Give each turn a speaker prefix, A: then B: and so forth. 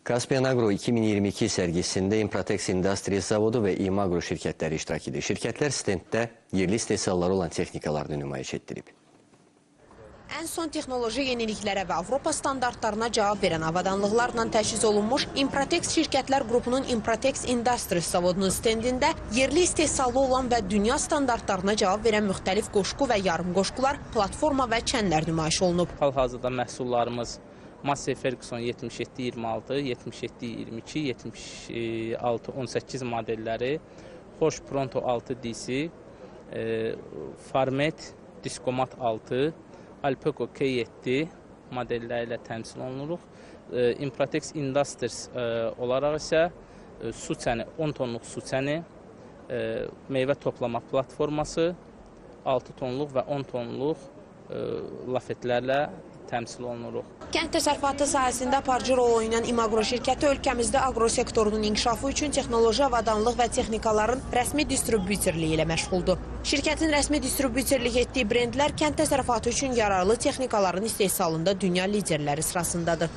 A: Caspian Agro 2022 sərgisində Impratex Industries zavodu və İmagro şirkətləri iştirak edir. Şirkətlər stenddə yerli istehsalları olan texnikalarını nümayiş etdirib.
B: Ən son texnoloji yeniliklərə və Avropa standartlarına cavab verən avadanlıqlarla təchiz olunmuş Impratex şirkətlər qrupunun Impratex Industries zavodunun stendində yerli istehsalı olan və dünya standartlarına cavab verən müxtəlif qoşqu və yarım qoşqular, platforma və çənlər nümayiş olunub.
C: Hal-hazırda məhsullarımız Massey Ferguson 7726, 7722, 7618 modelləri, Horsch Pronto 6 DC, Farmet Diskomat 6, Alpeco K7 modelləri ilə təmsil olunuruq. Impratex Industries olaraq isə su çəni, 10 tonluq su çəni, meyvə toplama platforması, 6 tonluq və 10 tonluq lafetlərlə təmsil olunuruq.
B: Kənd təsərrüfatı sahəsində aparıcı rol oynayan İmagro şirkəti ölkəmizdə agrosektorunun inkişafı üçün texnoloji avadanlıq və texnikaların rəsmi distribüterliyi ilə məşğuldur. Şirkətin rəsmi distribüterlik etdiyi brendlər kənd təsərrüfatı üçün yararlı texnikaların istehsalında dünya liderləri sırasındadır.